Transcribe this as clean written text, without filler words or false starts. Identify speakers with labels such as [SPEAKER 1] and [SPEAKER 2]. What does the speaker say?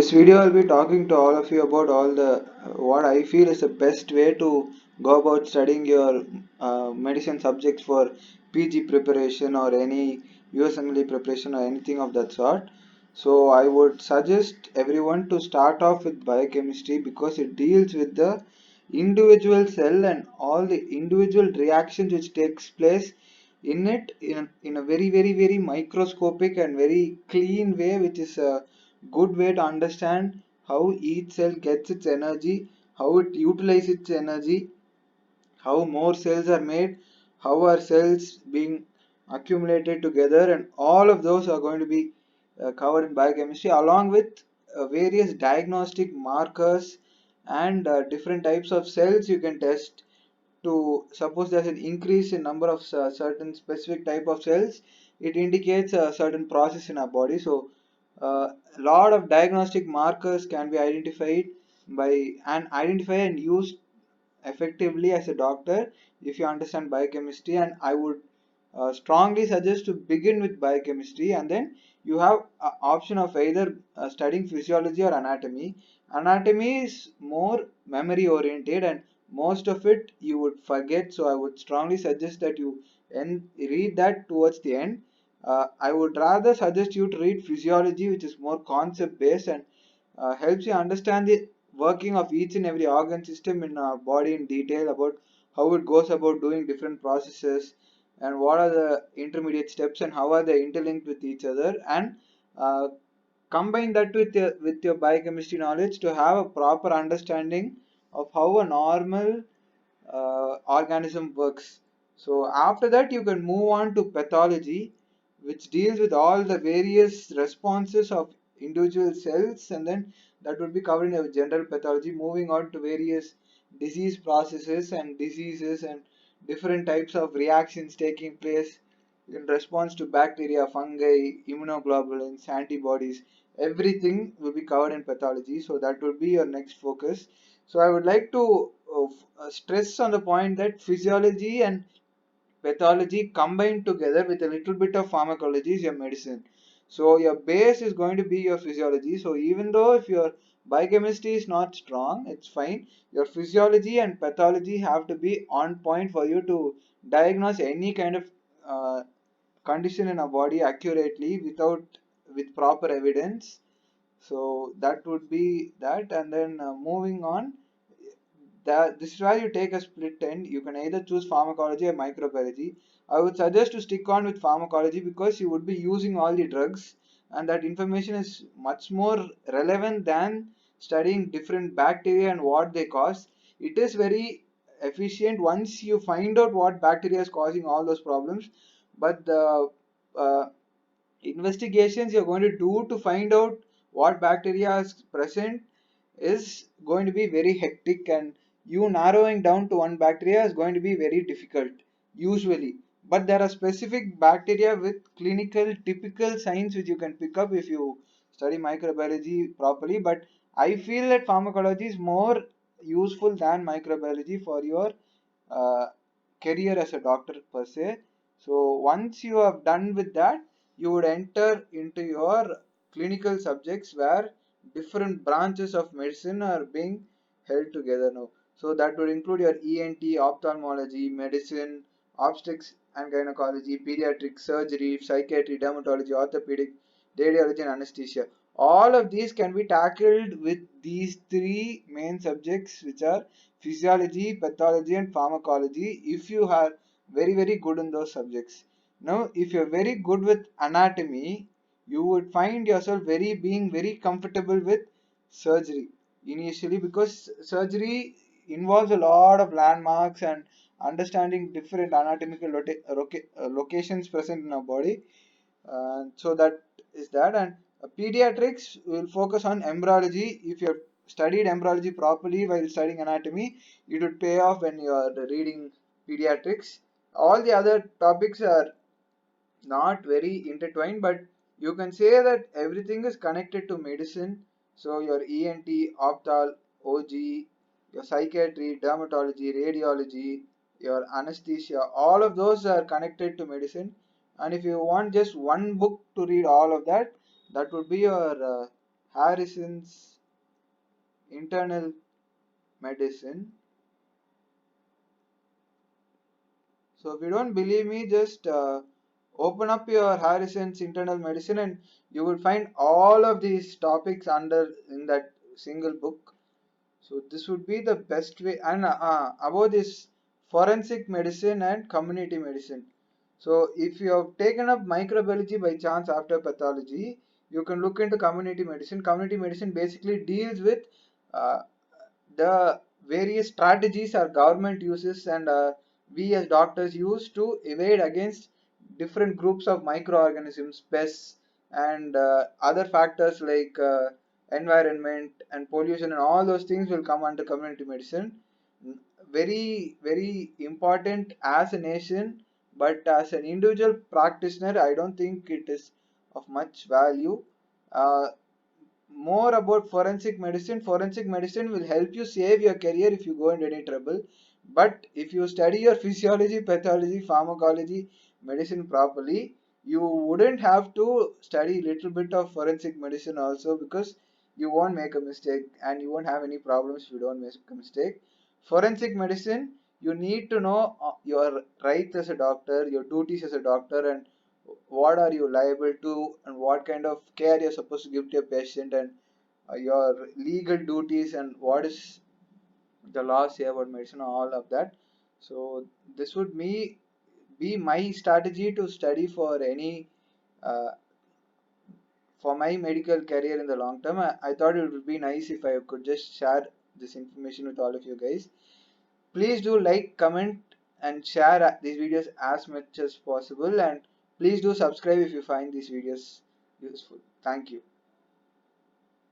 [SPEAKER 1] this video, I'll be talking to all of you about all the what I feel is the best way to go about studying your medicine subjects for PG preparation or any USMLE preparation or anything of that sort. So I would suggest everyone to start off with biochemistry because it deals with the individual cell and all the individual reactions which takes place in it in a very microscopic and very clean way, which is good way to understand how each cell gets its energy, how it utilizes its energy, how more cells are made, how are cells being accumulated together, and all of those are going to be covered in biochemistry along with various diagnostic markers and different types of cells you can test to suppose there's an increase in number of certain specific type of cells. It indicates a certain process in our body. So a lot of diagnostic markers can be identified by and identify and used effectively as a doctor if you understand biochemistry. And I would strongly suggest to begin with biochemistry, and then you have a option of either studying physiology or anatomy. Anatomy is more memory oriented and most of it you would forget, so I would strongly suggest that you read that towards the end. I would rather suggest you to read physiology, which is more concept based and helps you understand the working of each and every organ system in our body in detail, about how it goes about doing different processes and what are the intermediate steps and how are they interlinked with each other, and uh, combine that with your biochemistry knowledge to have a proper understanding of how a normal organism works. So after that you can move on to pathology, which deals with all the various responses of individual cells, and then that would be covered in a general pathology, moving on to various disease processes and diseases and different types of reactions taking place in response to bacteria, fungi, immunoglobulins, antibodies. Everything will be covered in pathology. So that would be your next focus. So I would like to stress on the point that physiology and pathology combined together with a little bit of pharmacology is your medicine. So your base is going to be your physiology. So even though if your biochemistry is not strong, it's fine. Your physiology and pathology have to be on point for you to diagnose any kind of uh, condition in a body accurately without with proper evidence. So that would be that. And then moving on, that this is why you take a split end. You can either choose pharmacology or microbiology. I would suggest to stick on with pharmacology because you would be using all the drugs, and that information is much more relevant than studying different bacteria and what they cause. It is very efficient once you find out what bacteria is causing all those problems, but the uh, investigations you're going to do to find out what bacteria is present is going to be very hectic, and you narrowing down to one bacteria is going to be very difficult usually. But there are specific bacteria with clinical typical signs which you can pick up if you study microbiology properly. But I feel that pharmacology is more useful than microbiology for your uh, career as a doctor per se. So once you have done with that, you would enter into your clinical subjects where different branches of medicine are being held together now. So that would include your ENT, ophthalmology, medicine, obstetrics and gynecology, pediatric surgery, psychiatry, dermatology, orthopedic, radiology, and anesthesia. All of these can be tackled with these three main subjects, which are physiology, pathology, and pharmacology, if you are very good in those subjects. Now, if you're very good with anatomy, you would find yourself being very comfortable with surgery initially, because surgery involves a lot of landmarks and understanding different anatomical locations present in our body. So that is that. And pediatrics will focus on embryology. If you have studied embryology properly while studying anatomy, it would pay off when you are reading pediatrics. All the other topics are not very intertwined, but you can say that everything is connected to medicine. So your ENT, optal, OG, your psychiatry, dermatology, radiology, your anesthesia, all of those are connected to medicine. And if you want just one book to read all of that, that would be your Harrison's Internal Medicine. So if you don't believe me, just open up your Harrison's Internal Medicine and you will find all of these topics under in that single book. So this would be the best way. And about this forensic medicine and community medicine. So if you have taken up microbiology by chance after pathology, you can look into community medicine. Community medicine basically deals with uh, the various strategies our government uses and we as doctors use to evade against different groups of microorganisms, pests, and other factors like environment and pollution, and all those things will come under community medicine. Very, very important as a nation, but as an individual practitioner, I don't think it is of much value. Uh, More about forensic medicine. Forensic medicine will help you save your career if you go into any trouble. But if you study your physiology, pathology, pharmacology, medicine properly, you wouldn't have to study little bit of forensic medicine also, because you won't make a mistake and you won't have any problems if you don't make a mistake. Forensic medicine, you need to know your rights as a doctor, your duties as a doctor, and what are you liable to, and what kind of care you're supposed to give to your patient, and your legal duties, and what is the law say about medicine, all of that. So this would be my strategy to study for any uh, for my medical career in the long term. I thought it would be nice if I could just share this information with all of you guys. Please do like, comment, and share these videos as much as possible, and please do subscribe if you find these videos useful. Thank you.